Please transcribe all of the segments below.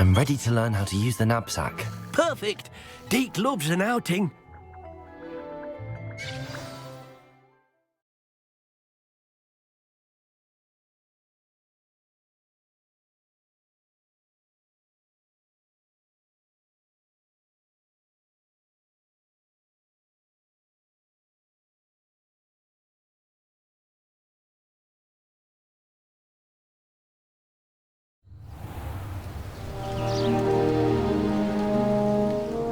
I'm ready to learn how to use the knapsack. Perfect. Deke loves an outing.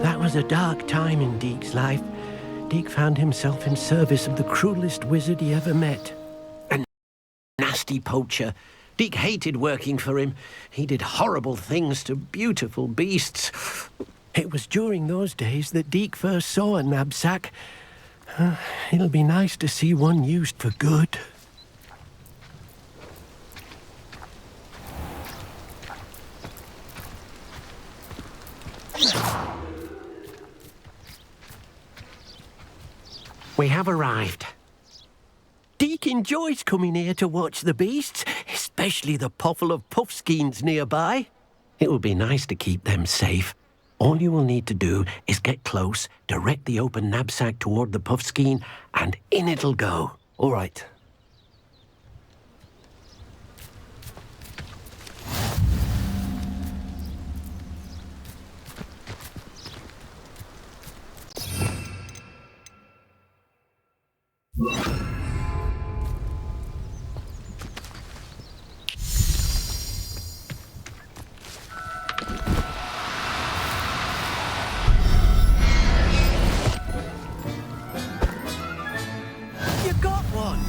That was a dark time in Deke's life. Deke found himself in service of the cruelest wizard he ever met. A nasty poacher. Deke hated working for him. He did horrible things to beautiful beasts. It was during those days that Deke first saw a knapsack. It'll be nice to see one used for good. We have arrived. Deke enjoys coming here to watch the beasts, especially the potful of puffskeins nearby. It will be nice to keep them safe. All you will need to do is get close, direct the open knapsack toward the puffskein, and in it'll go. All right. You got one!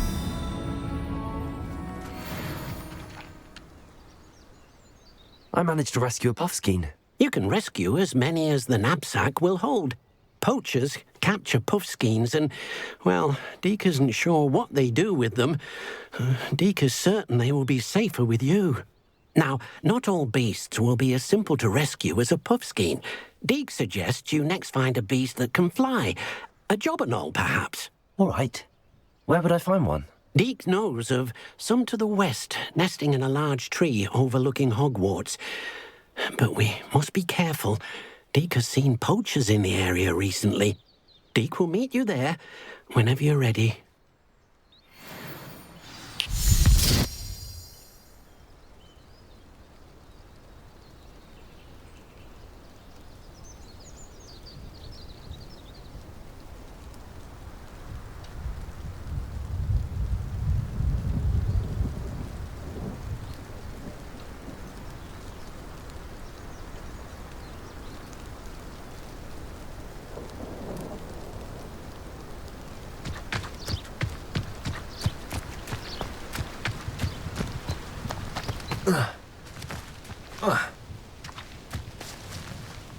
I managed to rescue a puffskein. You can rescue as many as the knapsack will hold. Poachers capture puffskeins and, well, Deke isn't sure what they do with them. Deke is certain they will be safer with you. Now, not all beasts will be as simple to rescue as a puffskein. Deke suggests you next find a beast that can fly. A jobberknoll, perhaps. All right. Where would I find one? Deke knows of some to the west, nesting in a large tree overlooking Hogwarts. But we must be careful. Deke has seen poachers in the area recently. Deke will meet you there whenever you're ready.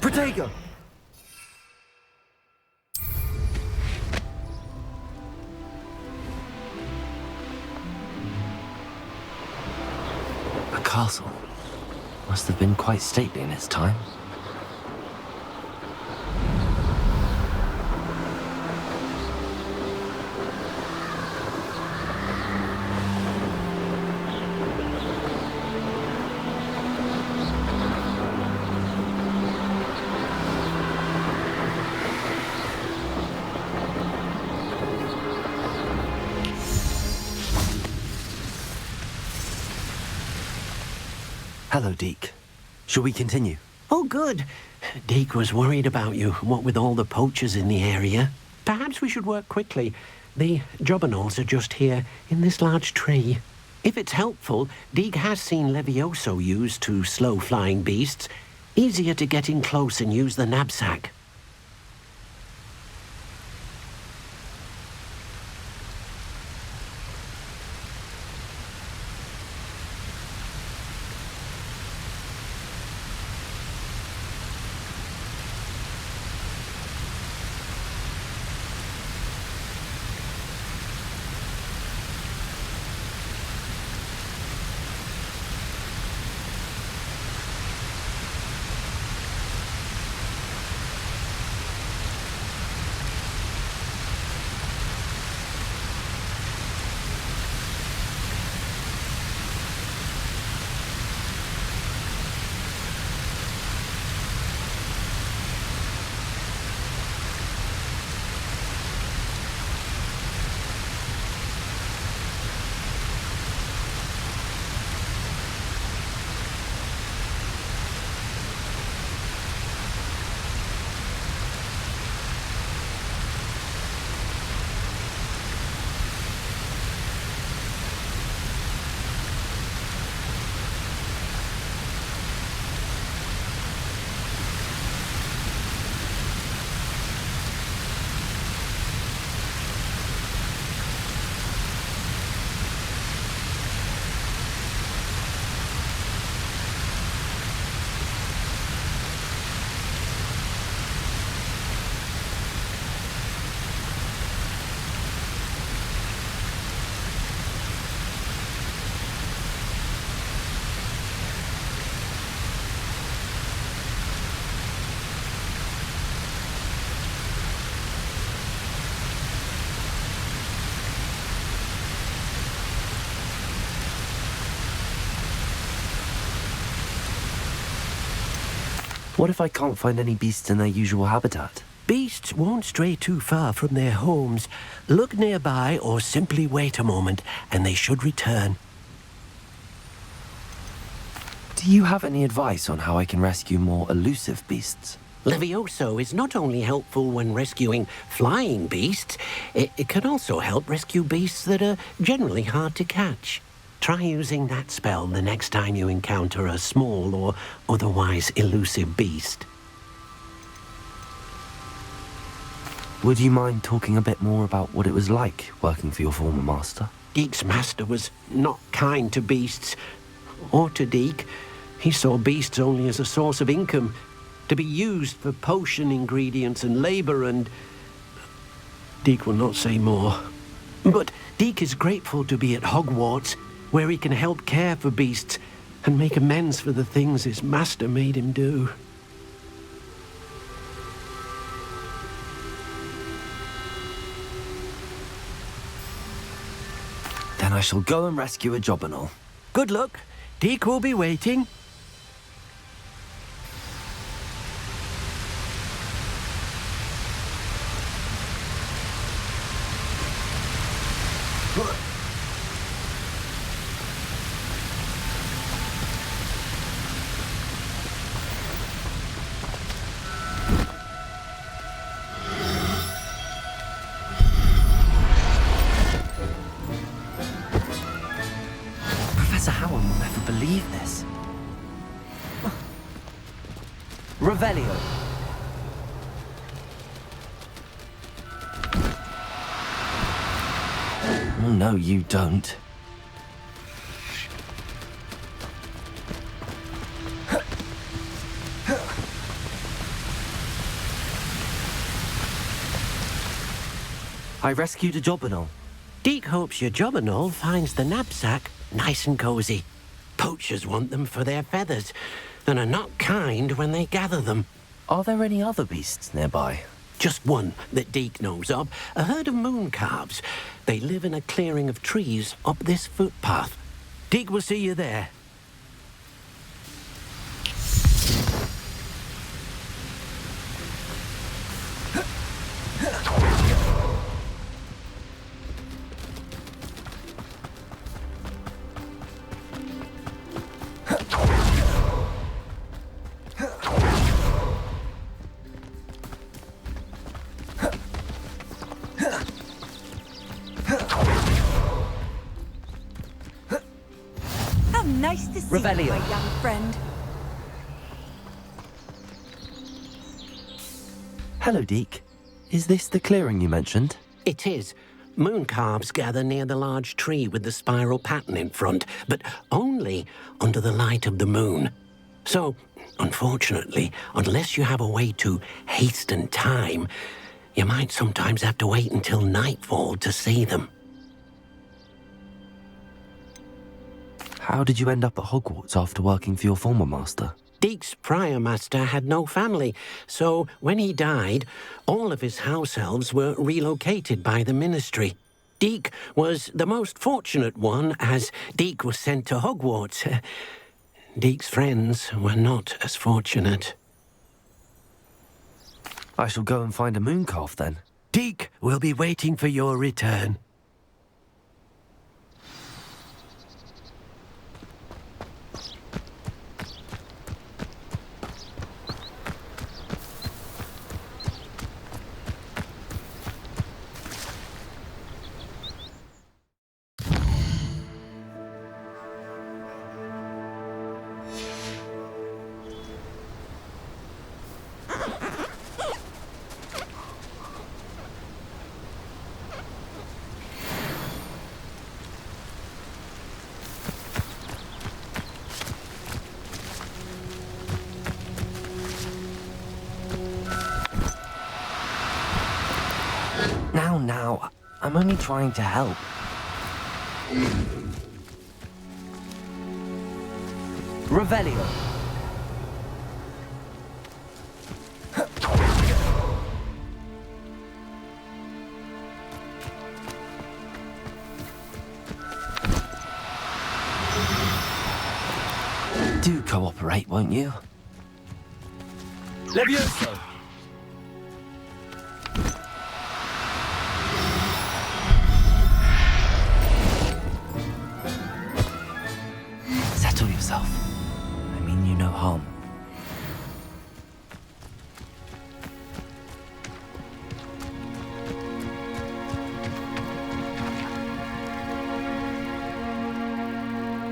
Protego! A castle. Must have been quite stately in its time. Hello, Deke. Shall we continue? Oh, good. Deke was worried about you, what with all the poachers in the area. Perhaps we should work quickly. The jobberknolls are just here, in this large tree. If it's helpful, Deke has seen Levioso used to slow flying beasts. Easier to get in close and use the knapsack. What if I can't find any beasts in their usual habitat? Beasts won't stray too far from their homes. Look nearby or simply wait a moment and they should return. Do you have any advice on how I can rescue more elusive beasts? Levioso is not only helpful when rescuing flying beasts, it can also help rescue beasts that are generally hard to catch. Try using that spell the next time you encounter a small or otherwise elusive beast. Would you mind talking a bit more about what it was like working for your former master? Deek's master was not kind to beasts, or to Deek. He saw beasts only as a source of income, to be used for potion ingredients and labour, and Deek will not say more. But Deek is grateful to be at Hogwarts, where he can help care for beasts and make amends for the things his master made him do. Then I shall go and rescue a Jobberknoll. Good luck. Deek will be waiting. Professor Howard will never believe this. Revelio. Oh, no, you don't. I rescued a Jobberknoll. Deek hopes your Jobberknoll finds the knapsack nice and cozy. Poachers want them for their feathers and are not kind when they gather them. Are there any other beasts nearby? Just one that Deek knows of, a herd of moon calves. They live in a clearing of trees up this footpath. Deek will see you there. Nice to see Revelio. you, my young friend. Hello, Deek. Is this the clearing you mentioned? It is. Moon calves gather near the large tree with the spiral pattern in front, but only under the light of the moon. So, unfortunately, unless you have a way to hasten time, you might sometimes have to wait until nightfall to see them. How did you end up at Hogwarts after working for your former master? Deek's prior master had no family, so when he died, all of his house elves were relocated by the ministry. Deek was the most fortunate one, as Deek was sent to Hogwarts. Deek's friends were not as fortunate. I shall go and find a moon calf then. Deek will be waiting for your return. Now, I'm only trying to help. Revelio. Do cooperate, won't you? Levioso! Settle yourself. I mean you no harm.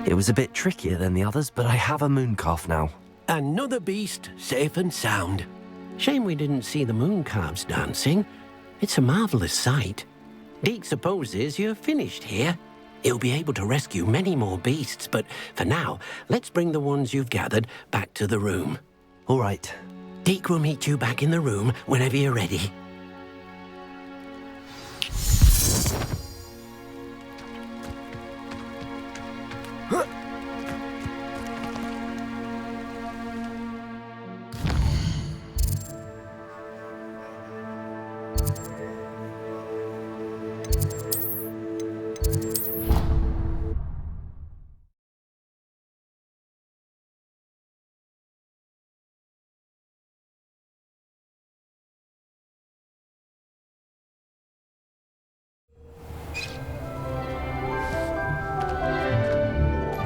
It was a bit trickier than the others, but I have a moon calf now. Another beast, safe and sound. Shame we didn't see the moon calves dancing. It's a marvelous sight. Deke supposes you're finished here. He'll be able to rescue many more beasts, but for now, let's bring the ones you've gathered back to the room. All right. Deke will meet you back in the room whenever you're ready.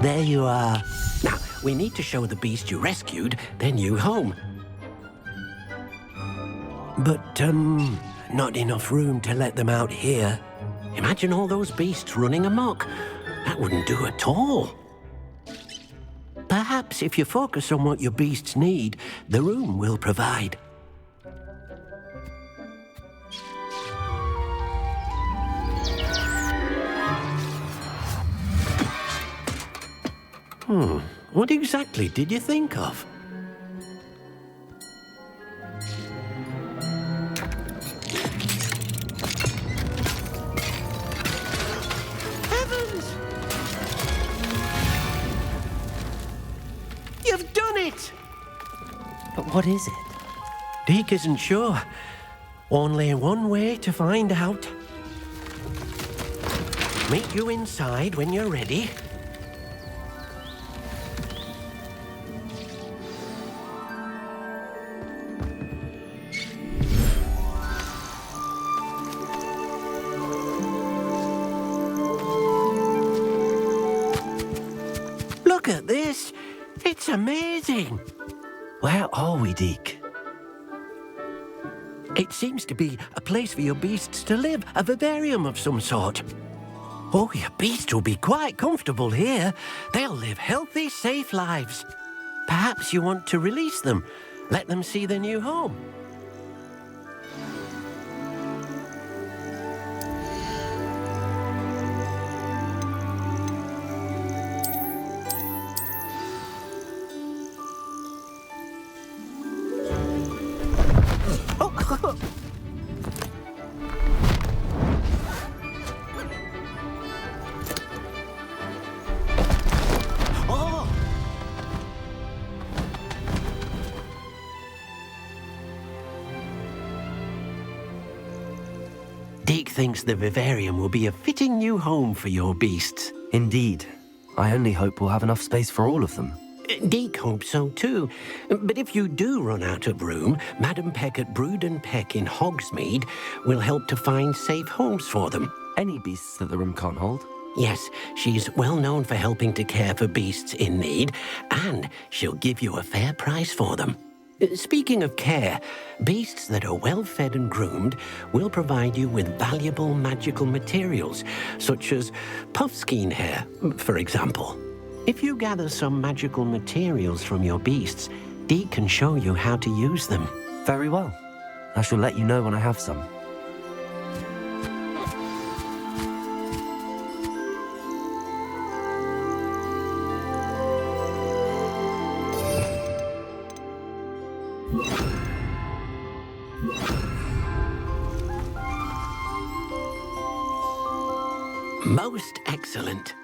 There you are. Now, we need to show the beast you rescued their new home. But, not enough room to let them out here. Imagine all those beasts running amok. That wouldn't do at all. Perhaps if you focus on what your beasts need, the room will provide. What exactly did you think of? Heavens! You've done it! But what is it? Deke isn't sure. Only one way to find out. Meet you inside when you're ready. Look at this. It's amazing. Where are we, Deke? It seems to be a place for your beasts to live, a vivarium of some sort. Oh, your beasts will be quite comfortable here. They'll live healthy, safe lives. Perhaps you want to release them, let them see their new home. Deke thinks the vivarium will be a fitting new home for your beasts. Indeed. I only hope we'll have enough space for all of them. Deke hopes so too. But if you do run out of room, Madam Peck at Brood and Peck in Hogsmeade will help to find safe homes for them. Any beasts that the room can't hold? Yes, she's well known for helping to care for beasts in need, and she'll give you a fair price for them. Speaking of care, beasts that are well fed and groomed will provide you with valuable magical materials, such as puffskein hair, for example. If you gather some magical materials from your beasts, Deke can show you how to use them. Very well. I shall let you know when I have some. Most excellent.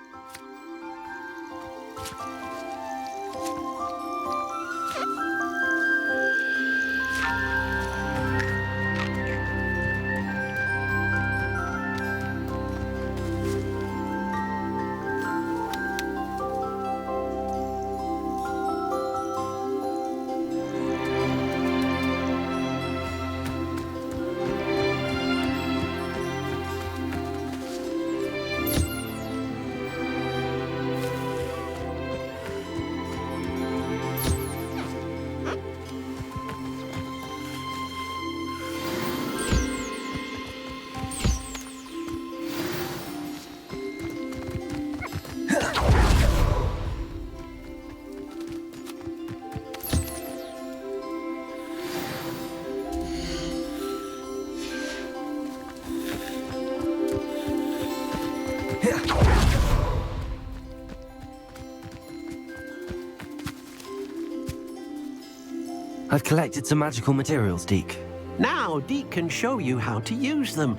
I've collected some magical materials, Deke. Now, Deke can show you how to use them.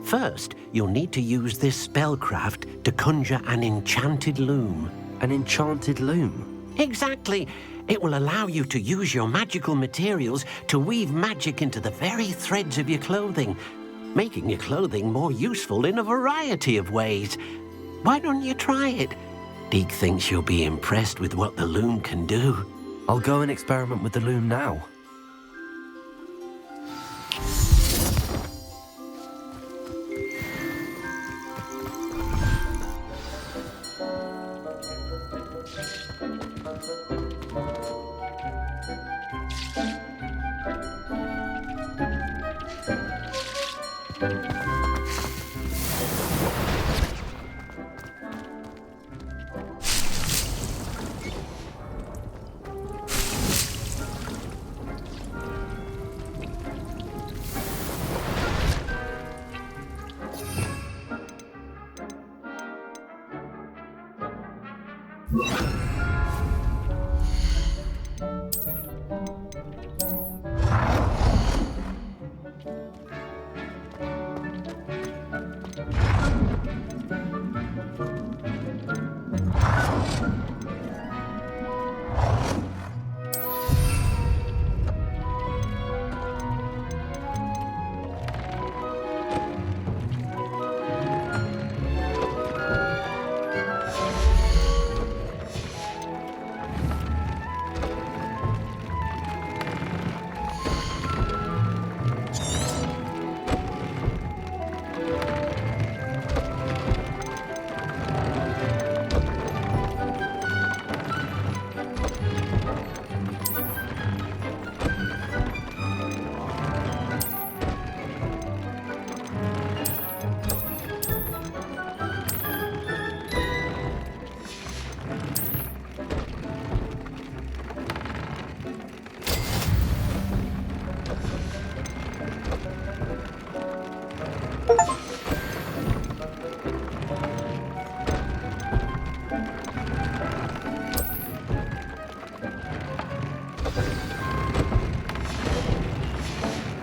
First, you'll need to use this spellcraft to conjure an enchanted loom. An enchanted loom? Exactly. It will allow you to use your magical materials to weave magic into the very threads of your clothing, making your clothing more useful in a variety of ways. Why don't you try it? Deke thinks you'll be impressed with what the loom can do. I'll go and experiment with the loom now.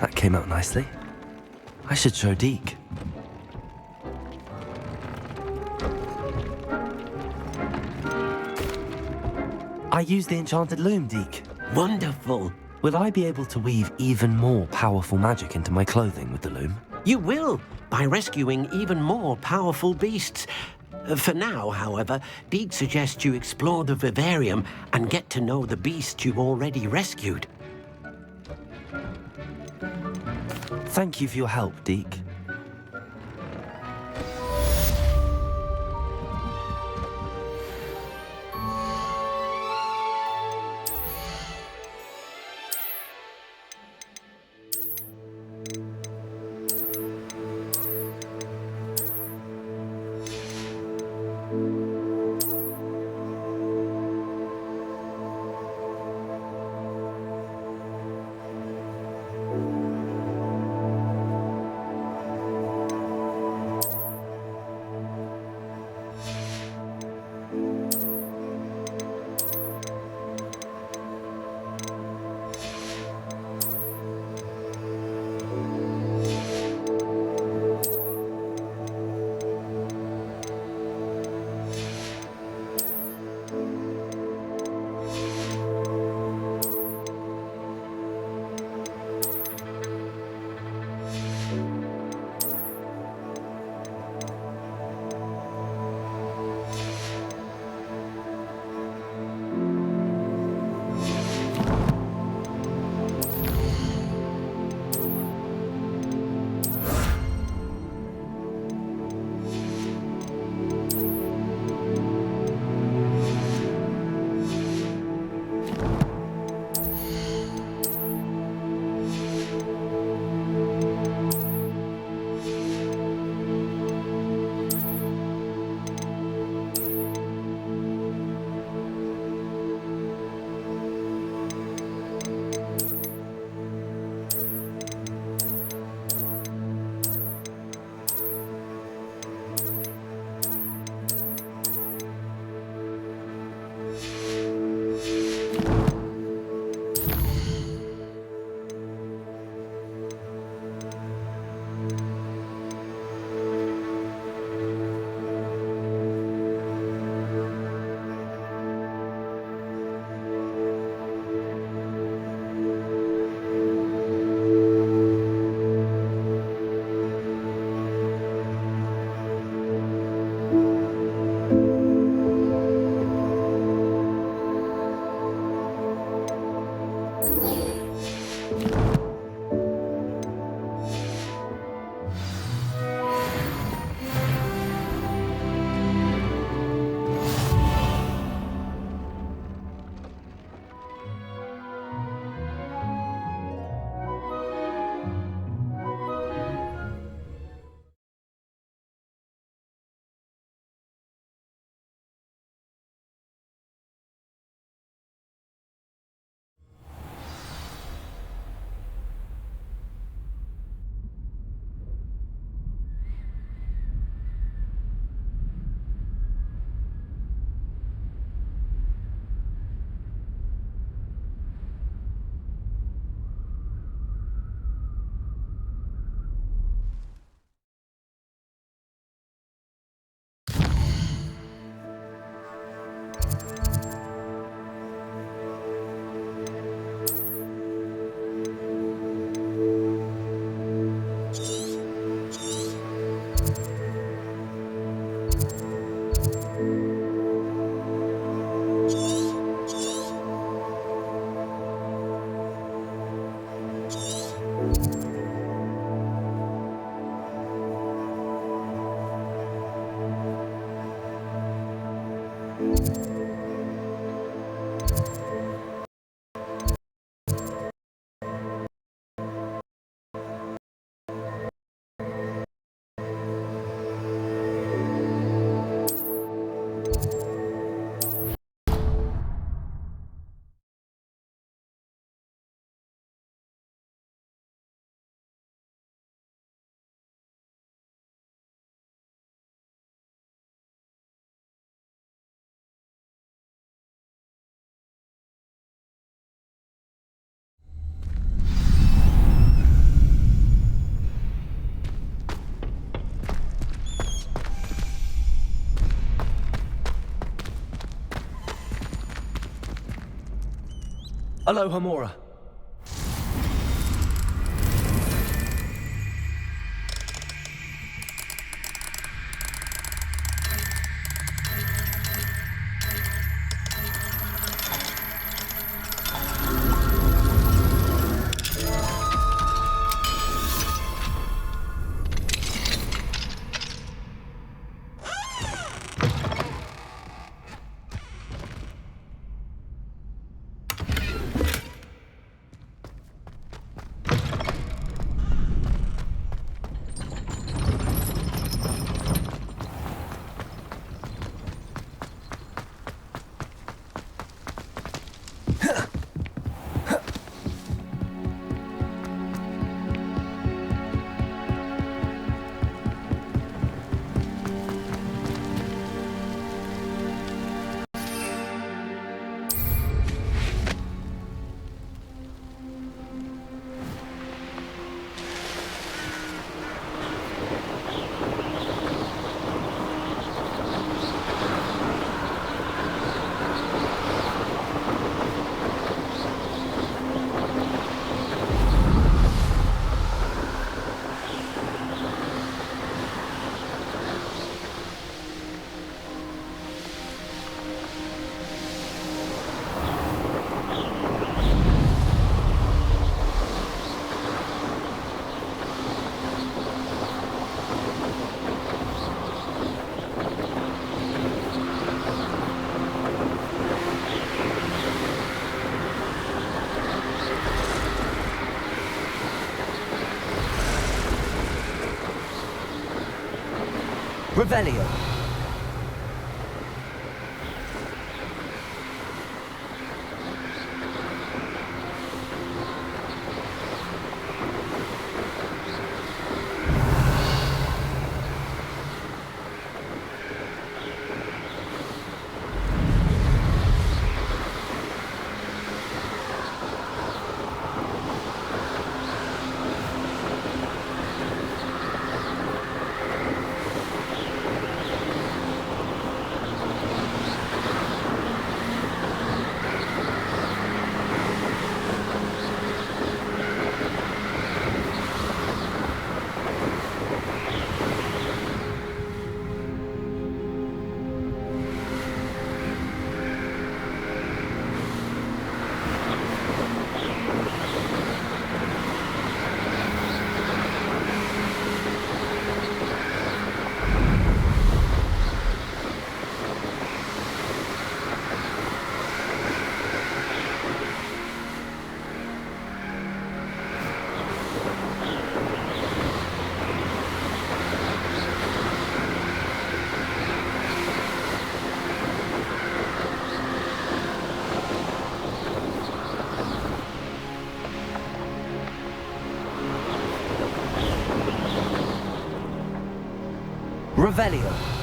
That came out nicely. I should show Deke. I used the enchanted loom, Deke. Wonderful. Will I be able to weave even more powerful magic into my clothing with the loom? You will, by rescuing even more powerful beasts. For now, however, Deke suggests you explore the vivarium and get to know the beasts you've already rescued. Thank you for your help, Deke. Aloha Mora. Revelio. Revelio.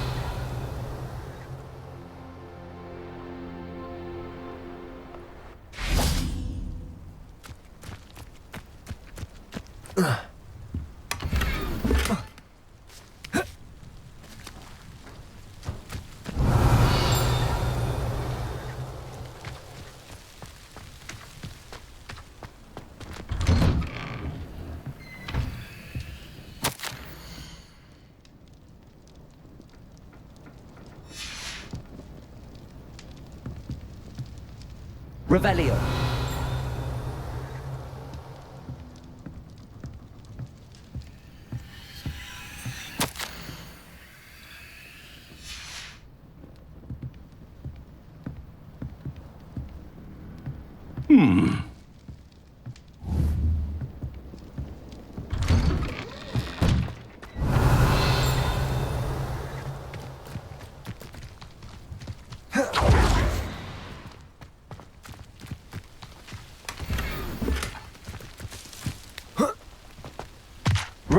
Revelio.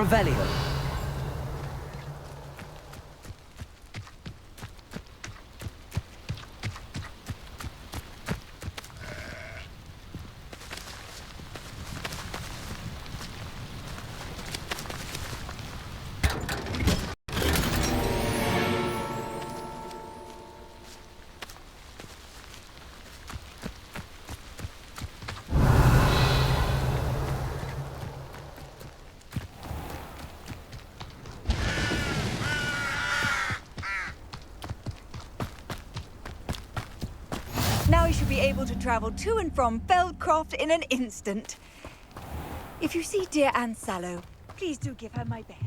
Revelio. be able to travel to and from Feldcroft in an instant. If you see dear Anne Sallow, please do give her my best.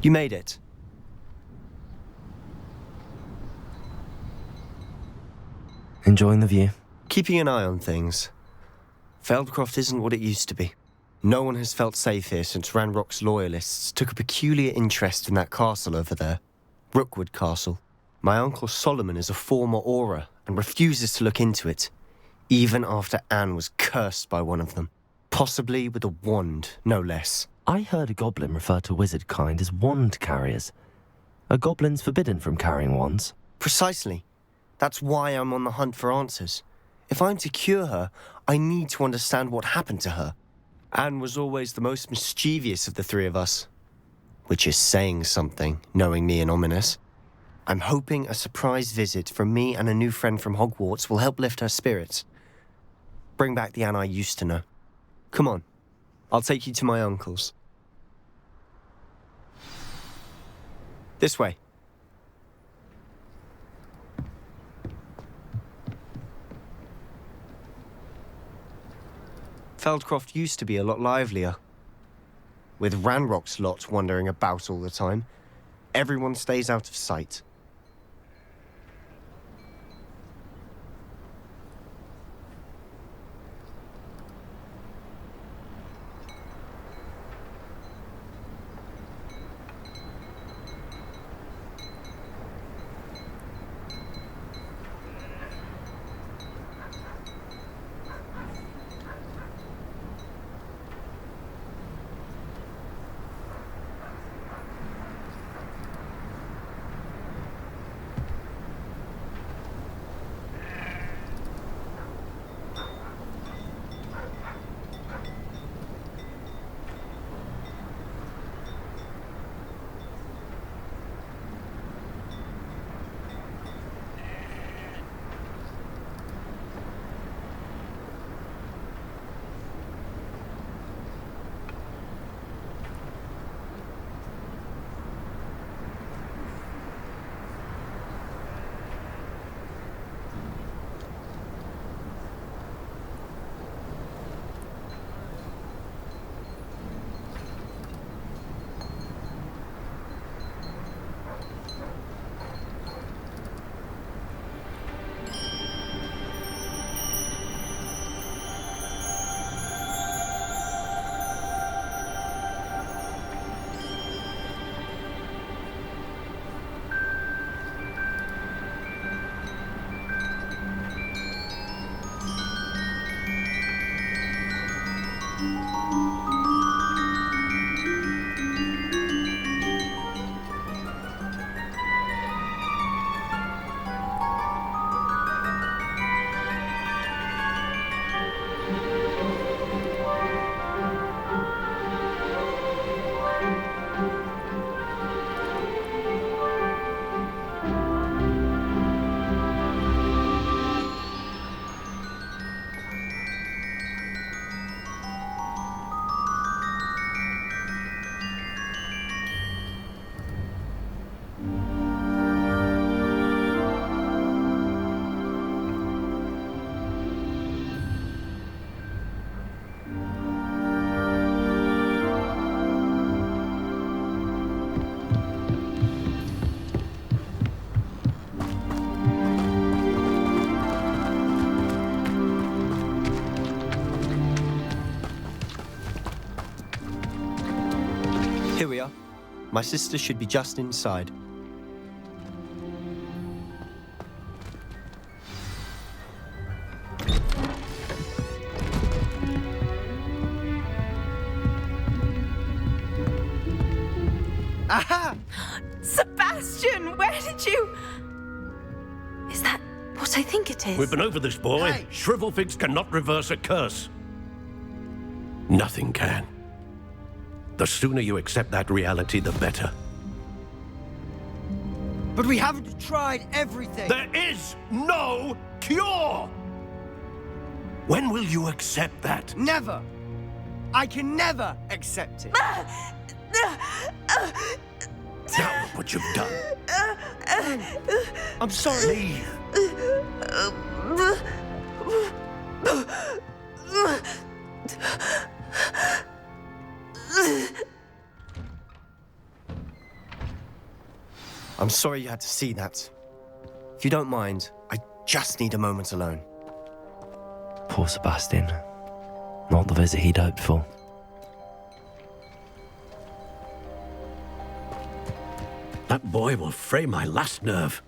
You made it. Enjoying the view? Keeping an eye on things. Feldcroft isn't what it used to be. No one has felt safe here since Ranrock's loyalists took a peculiar interest in that castle over there. Rookwood Castle. My uncle Solomon is a former Auror and refuses to look into it, even after Anne was cursed by one of them. Possibly with a wand, no less. I heard a goblin refer to wizard kind as wand carriers. Are goblins forbidden from carrying wands? Precisely. That's why I'm on the hunt for answers. If I'm to cure her, I need to understand what happened to her. Anne was always the most mischievous of the three of us. Which is saying something, knowing me and ominous. I'm hoping a surprise visit from me and a new friend from Hogwarts will help lift her spirits. Bring back the Anne I used to know. Come on, I'll take you to my uncle's. This way. Feldcroft used to be a lot livelier. With Ranrock's lot wandering about all the time, everyone stays out of sight. Here we are. My sister should be just inside. Aha! Sebastian, where did you... Is that what I think it is? We've been over this, boy. Hey! Shrivelfigs cannot reverse a curse. Nothing can. The sooner you accept that reality, the better. But we haven't tried everything. There is no cure! When will you accept that? Never. I can never accept it. Now look what you've done. I'm sorry. Leave. I'm sorry you had to see that. If you don't mind, I just need a moment alone. Poor Sebastian. Not the visit he'd hoped for. That boy will fray my last nerve.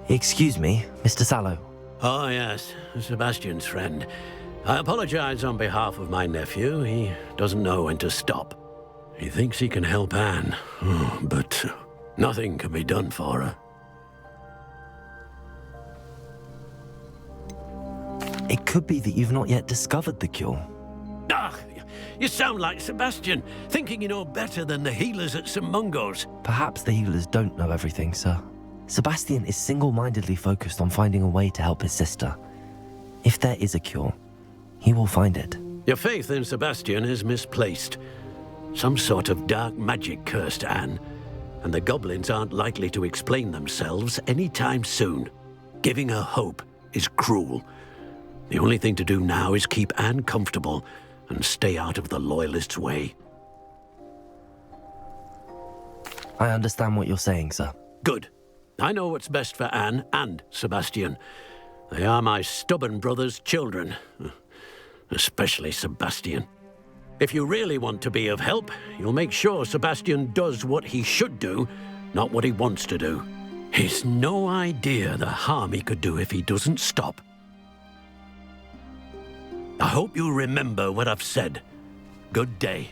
Excuse me, Mr. Sallow. Oh, yes, Sebastian's friend. I apologize on behalf of my nephew. He doesn't know when to stop. He thinks he can help Anne, but nothing can be done for her. It could be that you've not yet discovered the cure. Ah, you sound like Sebastian, thinking you know better than the healers at St. Mungo's. Perhaps the healers don't know everything, sir. Sebastian is single-mindedly focused on finding a way to help his sister. If there is a cure, he will find it. Your faith in Sebastian is misplaced. Some sort of dark magic cursed Anne, and the goblins aren't likely to explain themselves anytime soon. Giving her hope is cruel. The only thing to do now is keep Anne comfortable and stay out of the Loyalists' way. I understand what you're saying, sir. Good. I know what's best for Anne and Sebastian. They are my stubborn brother's children. Especially Sebastian. If you really want to be of help, you'll make sure Sebastian does what he should do, not what he wants to do. He's no idea the harm he could do if he doesn't stop. I hope you remember what I've said. Good day.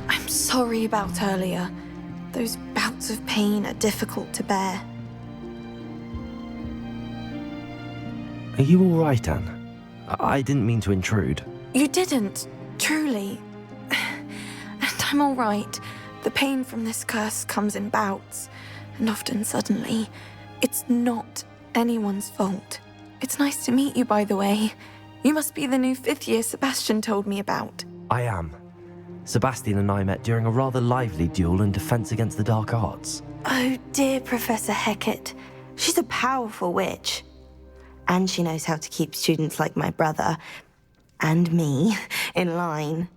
I'm sorry about earlier. Those bouts of pain are difficult to bear. Are you all right, Anne? I didn't mean to intrude. You didn't, truly. And I'm all right. The pain from this curse comes in bouts, and often suddenly. It's not anyone's fault. It's nice to meet you, by the way. You must be the new 5th year Sebastian told me about. I am. Sebastian and I met during a rather lively duel in defense against the dark arts. Oh, dear Professor Hecat. She's a powerful witch. And she knows how to keep students like my brother, and me, in line.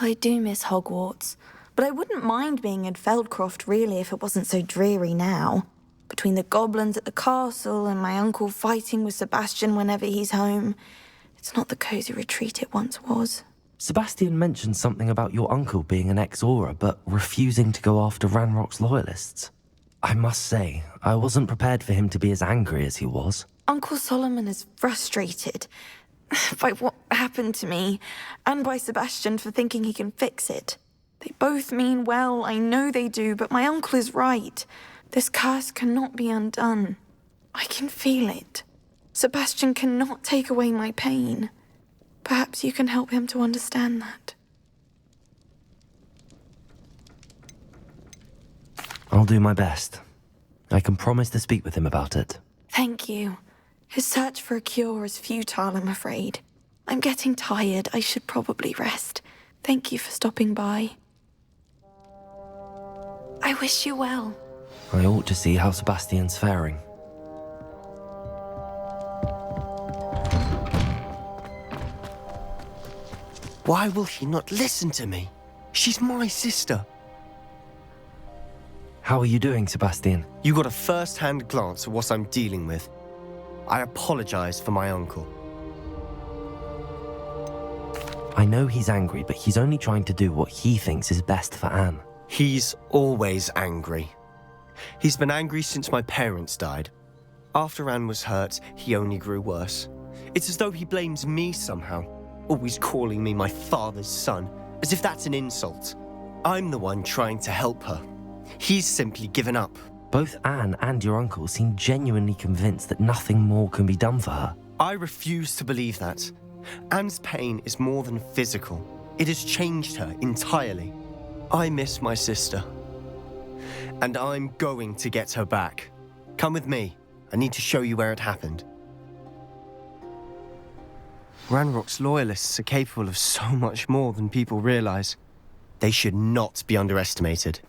I do miss Hogwarts, but I wouldn't mind being in Feldcroft, really, if it wasn't so dreary now. Between the goblins at the castle and my uncle fighting with Sebastian whenever he's home, it's not the cosy retreat it once was. Sebastian mentioned something about your uncle being an ex-Aura, but refusing to go after Ranrock's loyalists. I must say, I wasn't prepared for him to be as angry as he was. Uncle Solomon is frustrated by what happened to me, and by Sebastian for thinking he can fix it. They both mean well, I know they do, but my uncle is right. This curse cannot be undone. I can feel it. Sebastian cannot take away my pain. Perhaps you can help him to understand that. I'll do my best. I can promise to speak with him about it. Thank you. His search for a cure is futile, I'm afraid. I'm getting tired. I should probably rest. Thank you for stopping by. I wish you well. I ought to see how Sebastian's faring. Why will he not listen to me? She's my sister. How are you doing, Sebastian? You got a first-hand glance at what I'm dealing with. I apologize for my uncle. I know he's angry, but he's only trying to do what he thinks is best for Anne. He's always angry. He's been angry since my parents died. After Anne was hurt, he only grew worse. It's as though he blames me somehow, always calling me my father's son, as if that's an insult. I'm the one trying to help her. He's simply given up. Both Anne and your uncle seem genuinely convinced that nothing more can be done for her. I refuse to believe that. Anne's pain is more than physical. It has changed her entirely. I miss my sister. And I'm going to get her back. Come with me. I need to show you where it happened. Ranrock's loyalists are capable of so much more than people realize. They should not be underestimated.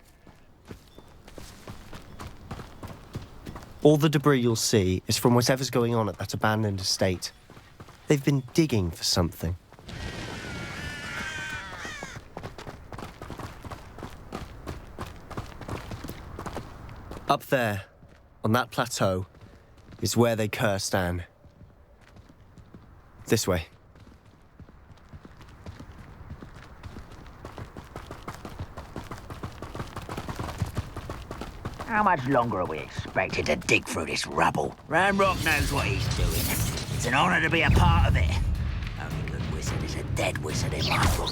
All the debris you'll see is from whatever's going on at that abandoned estate. They've been digging for something. Up there, on that plateau, is where they cursed Anne. This way. How much longer are we expected to dig through this rubble? Ranrock knows what he's doing. It's an honor to be a part of it. Only good wizard is a dead wizard in my book.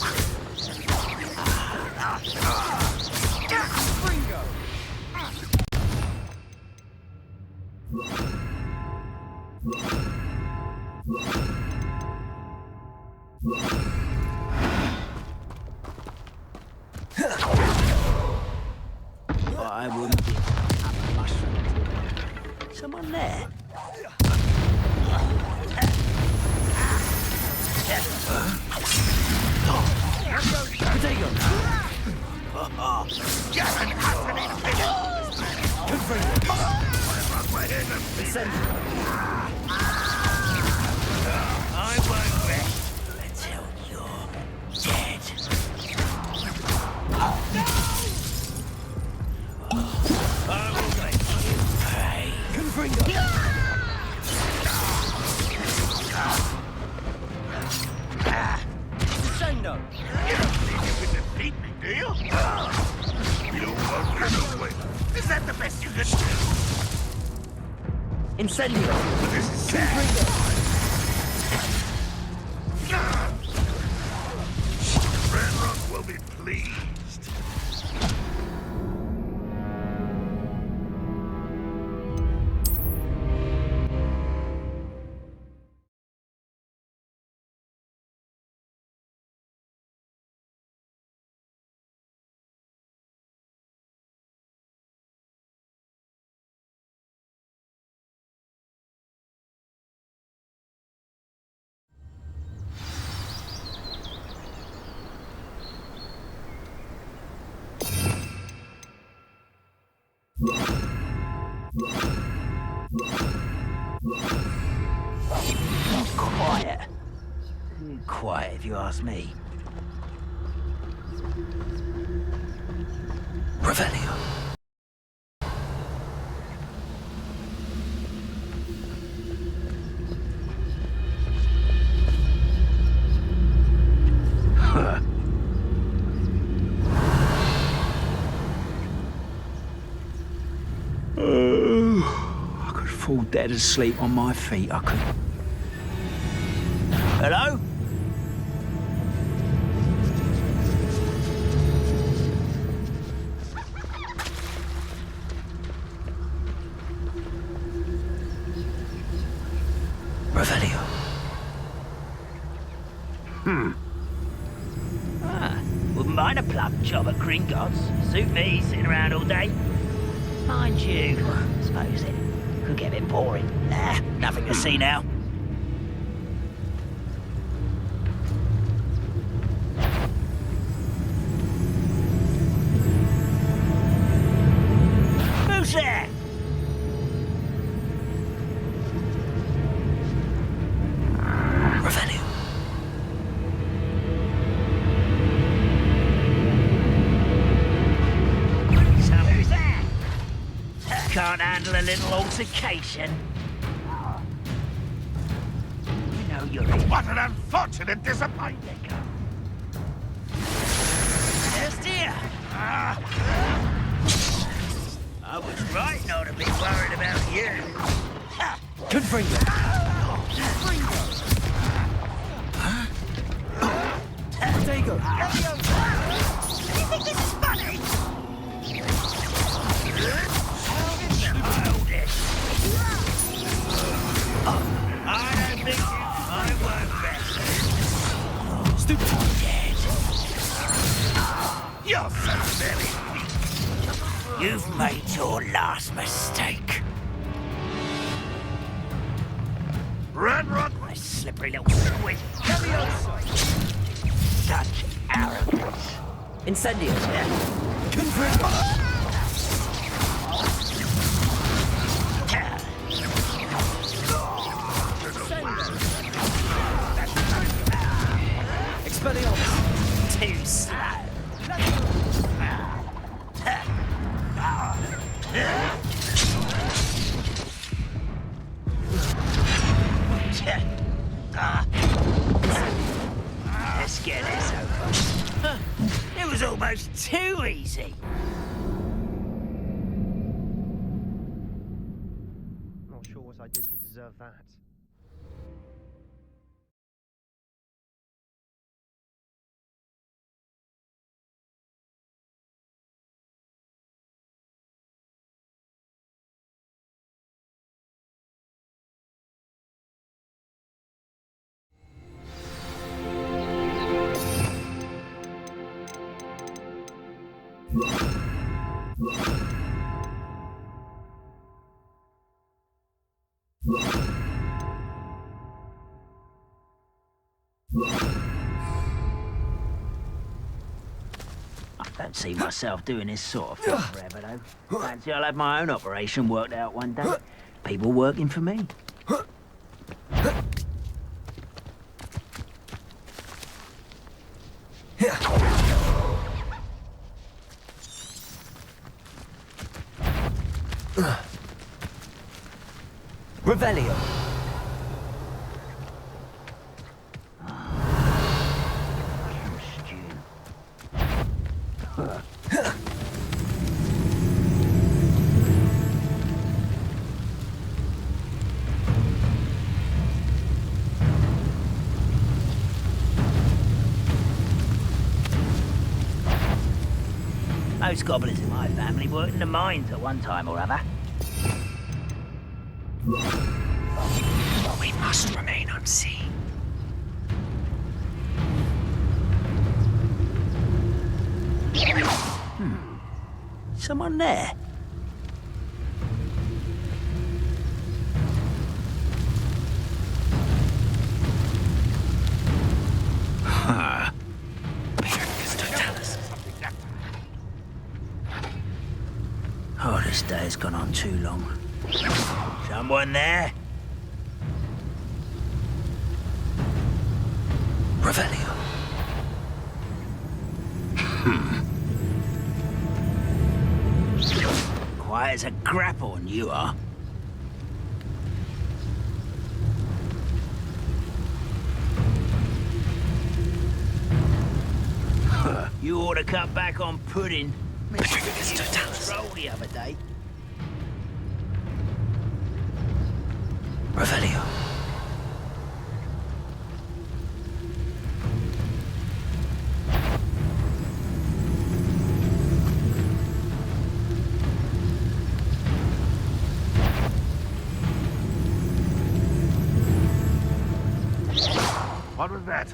I wouldn't be a mushroom. Someone there? I won't rest until you're dead. I will make you pay. Crescendo! You don't think you can defeat me, do you? You won't get away. Is that the best you can do? Incendio! This is sad. Ranrock will be pleased. Quiet. Quiet, if you ask me. Revelio. I could fall dead asleep on my feet, I could. Hello? Revelio. Wouldn't mind a plum job at Gringotts. Suit me, sitting around all day. Mind you, I suppose it could get a bit boring. Nothing to see now. Who's there? Revelio. So who's that? Can't handle a little altercation. You know you're in. What an unfortunate disappointment. Yes, dear. I was right not to be worried about you. Confringo! Dago! You think this is funny? Childish. I don't think I won't best. Stupid! Dead. You're so very weak. You've made your last mistake. Ranrock, my slippery little squid. Such arrogance. Incendio. Confringo. Expelliarmus. Too slow. Let's get this over. It was almost too easy. Not sure what I did to deserve that. I don't see myself doing this sort of thing forever, though. Fancy I'll have my own operation worked out one day. People working for me. Revelio. Most goblins in my family worked in the mines at one time or other. But we must remain unseen. Someone there? Oh, this day has gone on too long. Someone there? Revelio. Quiet as a grapple, you are. You ought to cut back on pudding. Roll the other day. Revelio. What was that?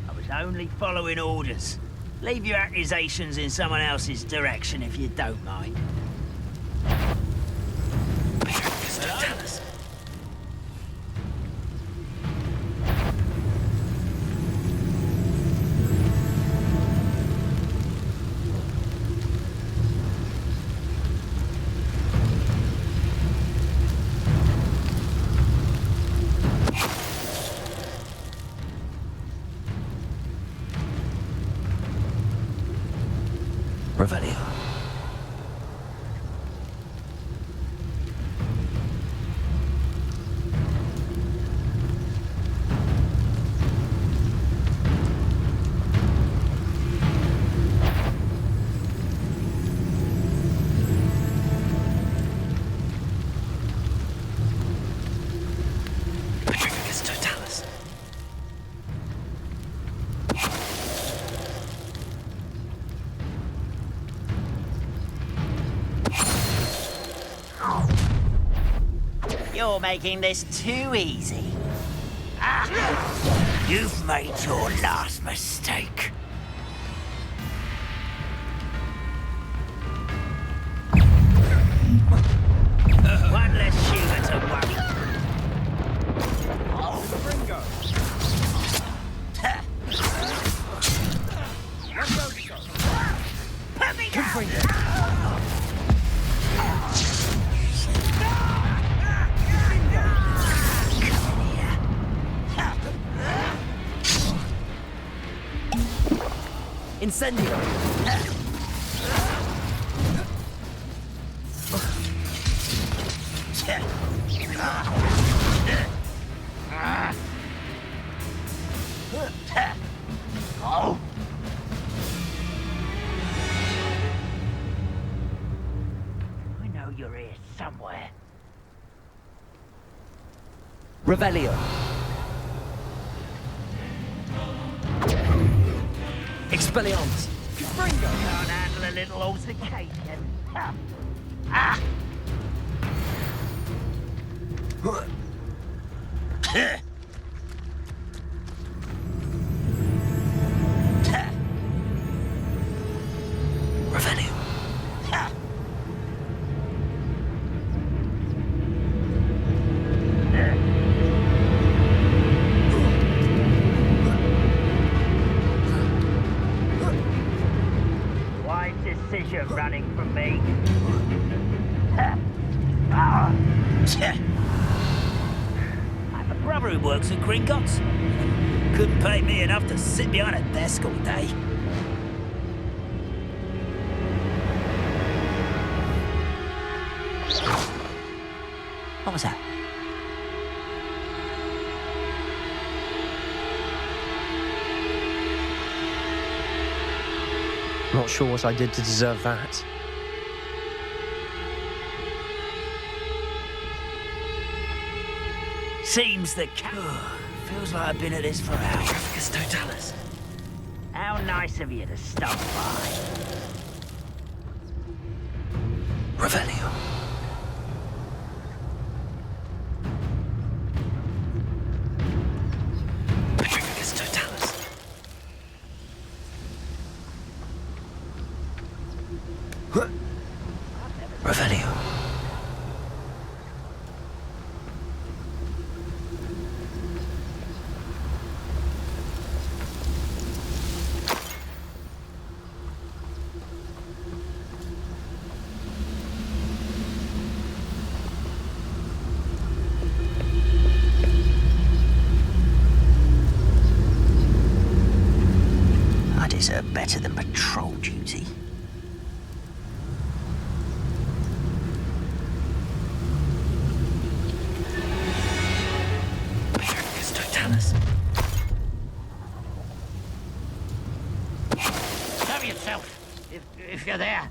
I was only following orders. Leave your accusations in someone else's direction if you don't mind. Revelio. You're making this too easy. You've made your last mistake. One less human to worry. Incendio! Oh! I know you're here somewhere. Revelio! Expelliarmus! Gringo can't handle a little altercation. Ah! Revelio! Wise decision running from me. I have a brother who works at Gringotts. Couldn't pay me enough to sit behind a desk all day. What was that? Not sure what I did to deserve that. Seems the feels like I've been at this for hours. Totalis! How nice of you to stop by. Revelio! Petricus Totalis! Revelio! I deserve better than patrol duty. Petricus Totalis! Show yourself, if you're there.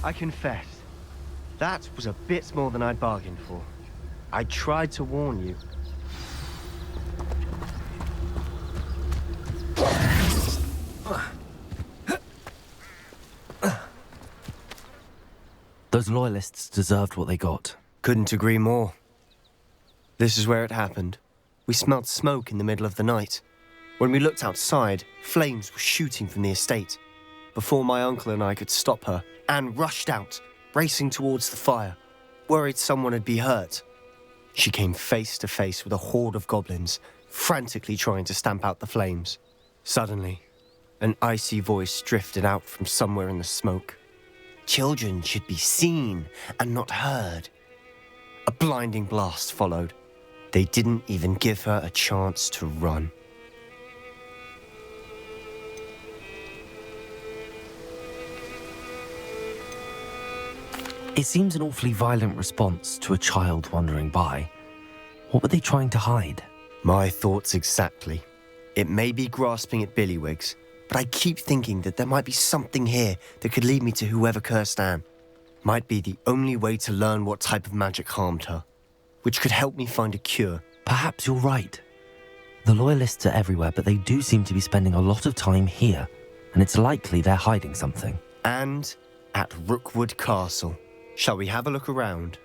I confess, that was a bit more than I'd bargained for. I tried to warn you. Those loyalists deserved what they got. Couldn't agree more. This is where it happened. We smelled smoke in the middle of the night. When we looked outside, flames were shooting from the estate. Before my uncle and I could stop her, Anne rushed out, racing towards the fire, worried someone had been hurt. She came face to face with a horde of goblins, frantically trying to stamp out the flames. Suddenly, an icy voice drifted out from somewhere in the smoke. Children should be seen and not heard. A blinding blast followed. They didn't even give her a chance to run. It seems an awfully violent response to a child wandering by. What were they trying to hide? My thoughts exactly. It may be grasping at Billywigs, but I keep thinking that there might be something here that could lead me to whoever cursed Anne. Might be the only way to learn what type of magic harmed her, which could help me find a cure. Perhaps you're right. The loyalists are everywhere, but they do seem to be spending a lot of time here, and it's likely they're hiding something. And at Rookwood Castle. Shall we have a look around?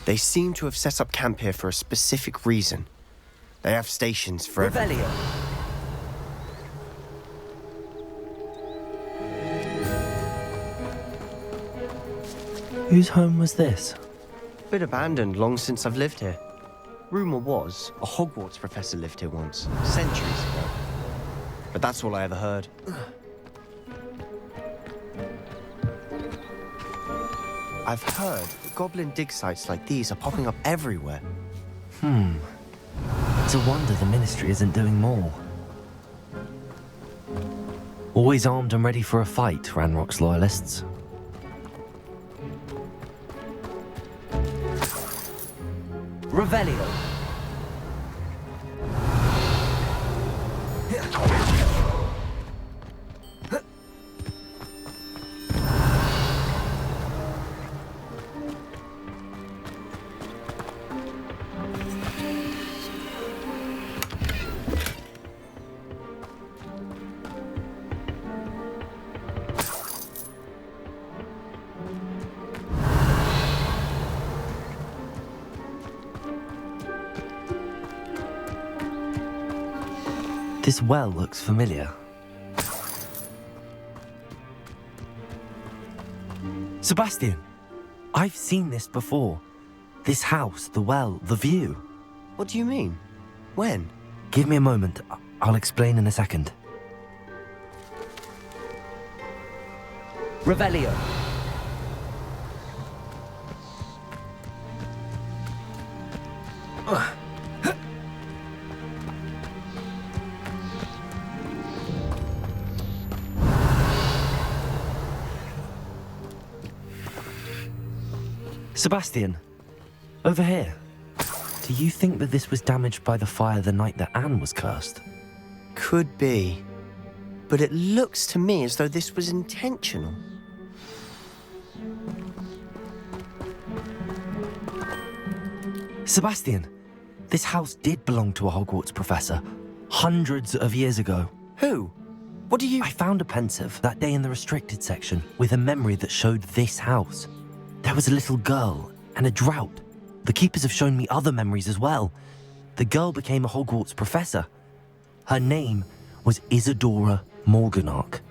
They seem to have set up camp here for a specific reason. They have stations for Revelio! Whose home was this? Been abandoned long since I've lived here. Rumour was a Hogwarts professor lived here once, centuries ago. but that's all I ever heard. I've heard that goblin dig sites like these are popping up everywhere. It's a wonder the Ministry isn't doing more. Always armed and ready for a fight, Ranrock's loyalists. Revelio. This well looks familiar. Sebastian, I've seen this before. This house, the well, the view. What do you mean? When? Give me a moment. I'll explain in a second. Revelio. Sebastian, over here. Do you think that this was damaged by the fire the night that Anne was cursed? Could be. But it looks to me as though this was intentional. Sebastian, this house did belong to a Hogwarts professor hundreds of years ago. Who? What do you... I found a pensive that day in the restricted section with a memory that showed this house. There was a little girl and a drought. The keepers have shown me other memories as well. The girl became a Hogwarts professor. Her name was Isadora Morganach.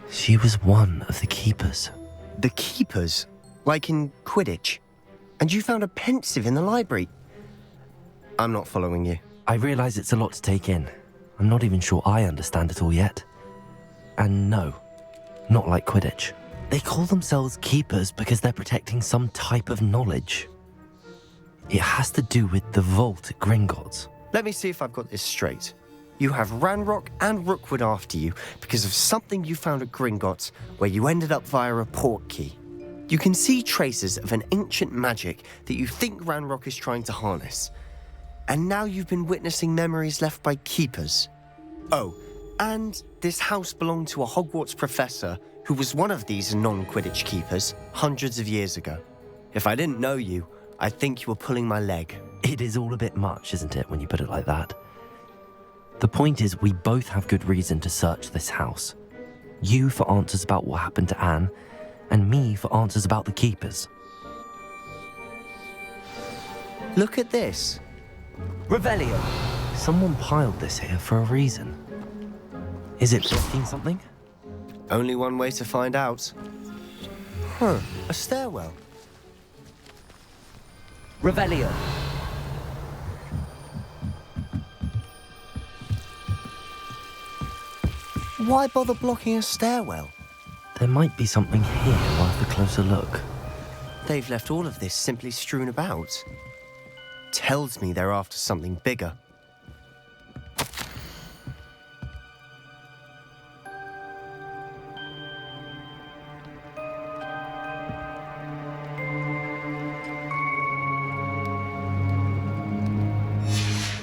She was one of the keepers. The keepers? Like in Quidditch? And you found a pensive in the library? I'm not following you. I realize it's a lot to take in. I'm not even sure I understand it all yet. And no, not like Quidditch. They call themselves keepers because they're protecting some type of knowledge. It has to do with the vault at Gringotts. Let me see if I've got this straight. You have Ranrock and Rookwood after you because of something you found at Gringotts where you ended up via a port key. You can see traces of an ancient magic that you think Ranrock is trying to harness. And now you've been witnessing memories left by keepers. Oh, and this house belonged to a Hogwarts professor who was one of these non-Quidditch keepers hundreds of years ago. If I didn't know you, I'd think you were pulling my leg. It is all a bit much, isn't it, when you put it like that? The point is, we both have good reason to search this house. You for answers about what happened to Anne, and me for answers about the keepers. Look at this. Revelio. Someone piled this here for a reason. Is it blocking something? Only one way to find out. Huh, a stairwell. Revelio. Why bother blocking a stairwell? There might be something here worth a closer look. They've left all of this simply strewn about. Tells me they're after something bigger.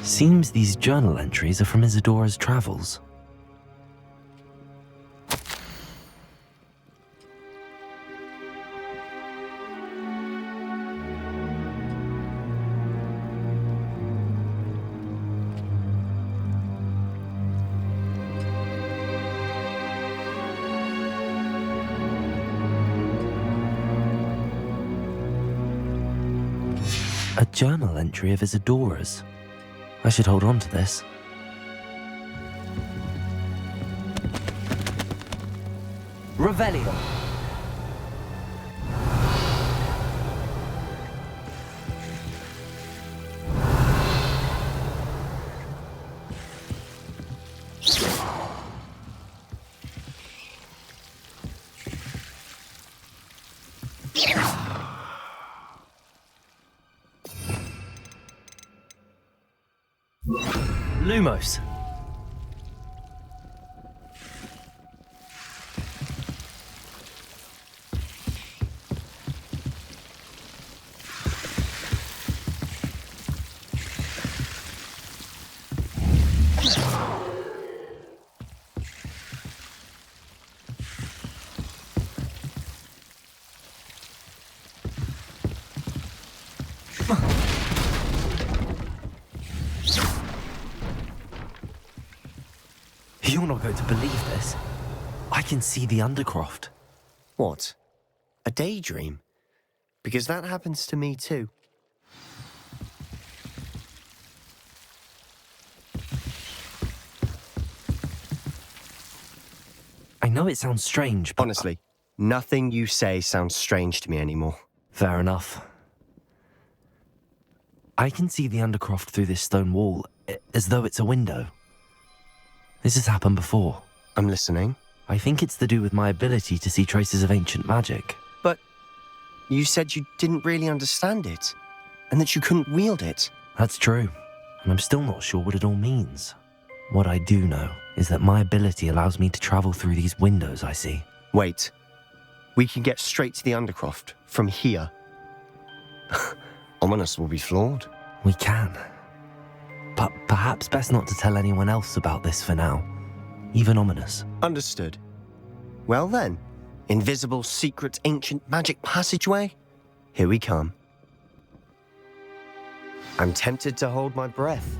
Seems these journal entries are from Isadora's travels. A journal entry of Isadora's. I should hold on to this. Revelio. Lumos. You're not going to believe this. I can see the Undercroft. What? A daydream? Because that happens to me too. I know it sounds strange, but... Honestly, nothing you say sounds strange to me anymore. Fair enough. I can see the Undercroft through this stone wall, as though it's a window. This has happened before. I'm listening. I think it's to do with my ability to see traces of ancient magic. But you said you didn't really understand it, and that you couldn't wield it. That's true, and I'm still not sure what it all means. What I do know is that my ability allows me to travel through these windows I see. Wait. We can get straight to the Undercroft from here. Ominous will be flawed. We can. But perhaps best not to tell anyone else about this for now. Even Ominous. Understood. Well then, invisible, secret, ancient magic passageway? Here we come. I'm tempted to hold my breath.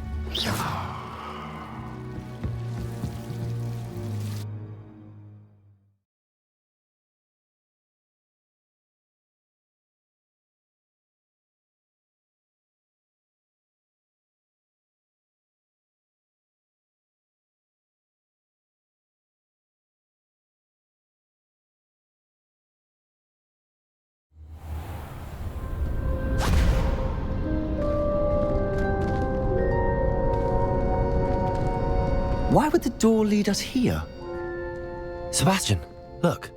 Why would the door lead us here? Sebastian, look.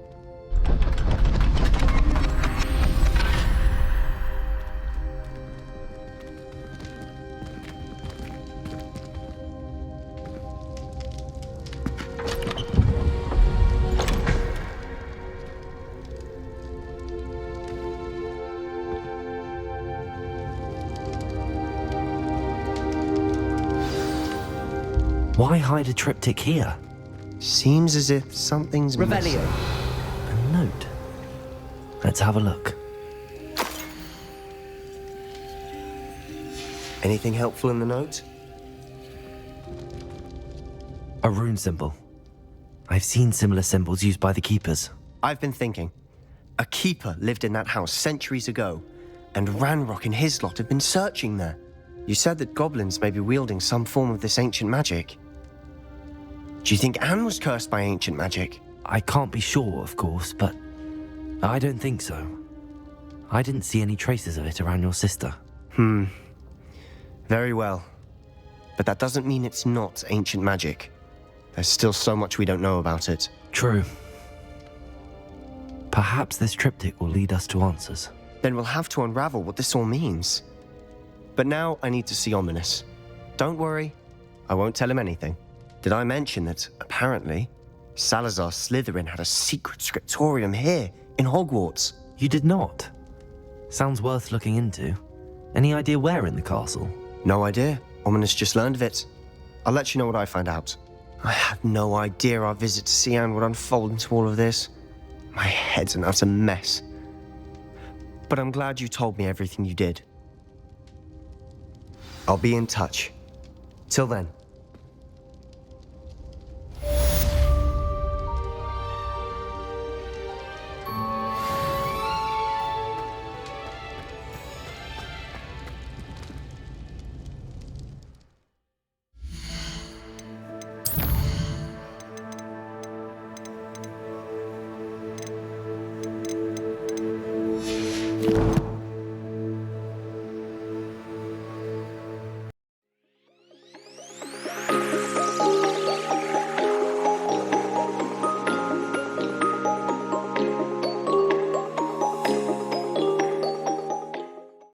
Why hide a triptych here? Seems as if something's missing. A note. Let's have a look. Anything helpful in the note? A rune symbol. I've seen similar symbols used by the keepers. I've been thinking. A keeper lived in that house centuries ago, and Ranrock and his lot have been searching there. You said that goblins may be wielding some form of this ancient magic. Do you think Anne was cursed by ancient magic? I can't be sure, of course, but I don't think so. I didn't see any traces of it around your sister. Very well. But that doesn't mean it's not ancient magic. There's still so much we don't know about it. True. Perhaps this triptych will lead us to answers. Then we'll have to unravel what this all means. But now I need to see Ominous. Don't worry, I won't tell him anything. Did I mention that, apparently, Salazar Slytherin had a secret scriptorium here, in Hogwarts? You did not? Sounds worth looking into. Any idea where in the castle? No idea. Ominous just learned of it. I'll let you know what I find out. I had no idea our visit to see Anne would unfold into all of this. My head's an utter mess. But I'm glad you told me everything you did. I'll be in touch. Till then.